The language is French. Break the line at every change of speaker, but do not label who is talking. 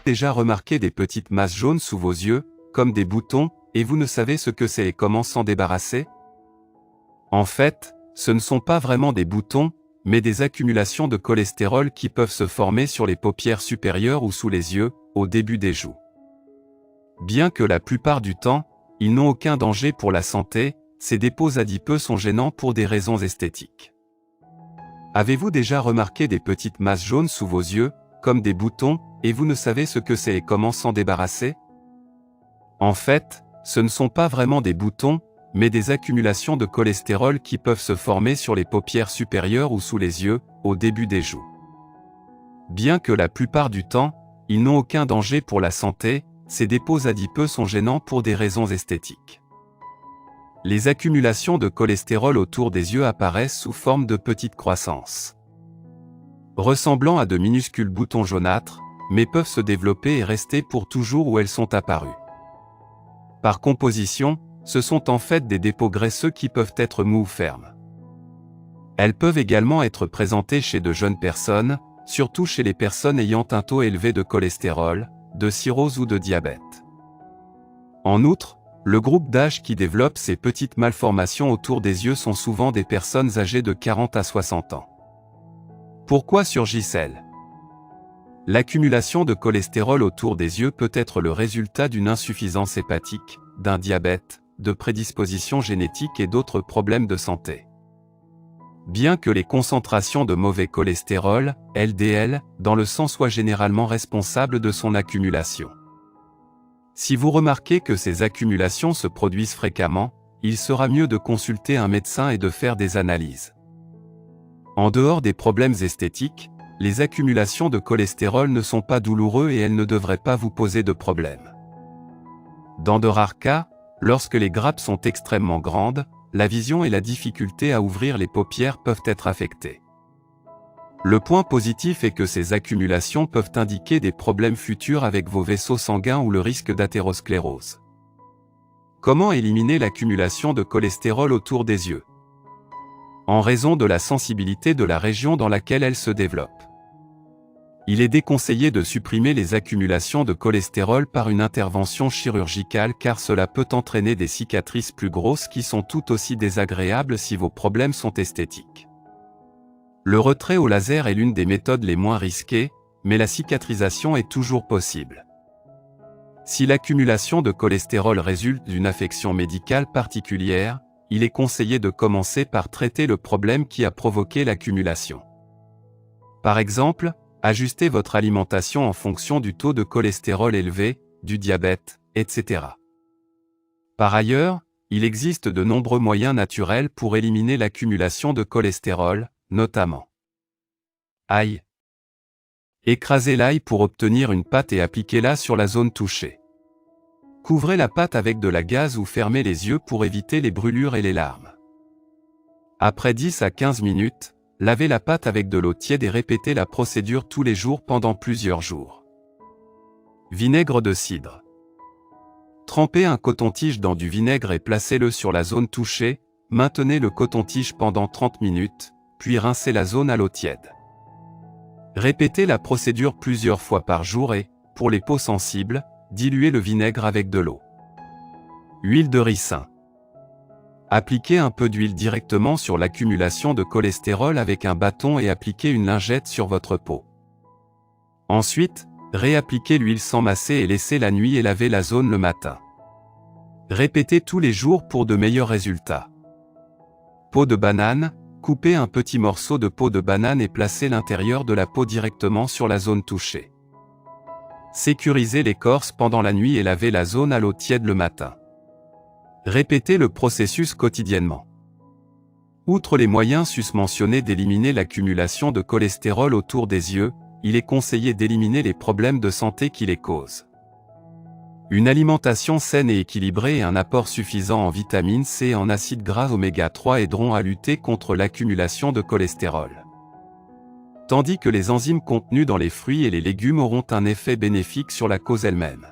Déjà remarqué des petites masses jaunes sous vos yeux, comme des boutons, et vous ne savez ce que c'est et comment s'en débarrasser? En fait, ce ne sont pas vraiment des boutons, mais des accumulations de cholestérol qui peuvent se former sur les paupières supérieures ou sous les yeux, au début des joues. Bien que la plupart du temps, ils n'ont aucun danger pour la santé, ces dépôts adipeux sont gênants pour des raisons esthétiques. Avez-vous déjà remarqué des petites masses jaunes sous vos yeux, comme des boutons, et vous ne savez ce que c'est et comment s'en débarrasser? En fait, ce ne sont pas vraiment des boutons, mais des accumulations de cholestérol qui peuvent se former sur les paupières supérieures ou sous les yeux, au début des joues. Bien que la plupart du temps, ils n'ont aucun danger pour la santé, ces dépôts adipeux sont gênants pour des raisons esthétiques. Les accumulations de cholestérol autour des yeux apparaissent sous forme de petites croissances. Ressemblant à de minuscules boutons jaunâtres, mais peuvent se développer et rester pour toujours où elles sont apparues. Par composition, ce sont en fait des dépôts graisseux qui peuvent être mous ou fermes. Elles peuvent également être présentées chez de jeunes personnes, surtout chez les personnes ayant un taux élevé de cholestérol, de cirrhose ou de diabète. En outre, le groupe d'âge qui développe ces petites malformations autour des yeux sont souvent des personnes âgées de 40 à 60 ans. Pourquoi surgissent-elles? L'accumulation de cholestérol autour des yeux peut être le résultat d'une insuffisance hépatique, d'un diabète, de prédispositions génétiques et d'autres problèmes de santé. Bien que les concentrations de mauvais cholestérol, LDL, dans le sang soient généralement responsables de son accumulation. Si vous remarquez que ces accumulations se produisent fréquemment, il sera mieux de consulter un médecin et de faire des analyses. En dehors des problèmes esthétiques, les accumulations de cholestérol ne sont pas douloureux et elles ne devraient pas vous poser de problème. Dans de rares cas, lorsque les grappes sont extrêmement grandes, la vision et la difficulté à ouvrir les paupières peuvent être affectées. Le point positif est que ces accumulations peuvent indiquer des problèmes futurs avec vos vaisseaux sanguins ou le risque d'athérosclérose. Comment éliminer l'accumulation de cholestérol autour des yeux? En raison de la sensibilité de la région dans laquelle elle se développe. Il est déconseillé de supprimer les accumulations de cholestérol par une intervention chirurgicale car cela peut entraîner des cicatrices plus grosses qui sont tout aussi désagréables si vos problèmes sont esthétiques. Le retrait au laser est l'une des méthodes les moins risquées, mais la cicatrisation est toujours possible. Si l'accumulation de cholestérol résulte d'une affection médicale particulière, il est conseillé de commencer par traiter le problème qui a provoqué l'accumulation. Par exemple, ajustez votre alimentation en fonction du taux de cholestérol élevé, du diabète, etc. Par ailleurs, il existe de nombreux moyens naturels pour éliminer l'accumulation de cholestérol, notamment ail. Écrasez l'ail pour obtenir une pâte et appliquez-la sur la zone touchée. Couvrez la pâte avec de la gaze ou fermez les yeux pour éviter les brûlures et les larmes. Après 10 à 15 minutes, lavez la pâte avec de l'eau tiède et répétez la procédure tous les jours pendant plusieurs jours. Vinaigre de cidre. Trempez un coton-tige dans du vinaigre et placez-le sur la zone touchée, maintenez le coton-tige pendant 30 minutes, puis rincez la zone à l'eau tiède. Répétez la procédure plusieurs fois par jour et, pour les peaux sensibles, diluez le vinaigre avec de l'eau. Huile de ricin. Appliquez un peu d'huile directement sur l'accumulation de cholestérol avec un bâton et appliquez une lingette sur votre peau. Ensuite, réappliquez l'huile sans masser et laissez la nuit et lavez la zone le matin. Répétez tous les jours pour de meilleurs résultats. Peau de banane, coupez un petit morceau de peau de banane et placez l'intérieur de la peau directement sur la zone touchée. Sécurisez l'écorce pendant la nuit et lavez la zone à l'eau tiède le matin. Répétez le processus quotidiennement. Outre les moyens susmentionnés d'éliminer l'accumulation de cholestérol autour des yeux, il est conseillé d'éliminer les problèmes de santé qui les causent. Une alimentation saine et équilibrée et un apport suffisant en vitamine C et en acides gras oméga 3 aideront à lutter contre l'accumulation de cholestérol. Tandis que les enzymes contenues dans les fruits et les légumes auront un effet bénéfique sur la cause elle-même.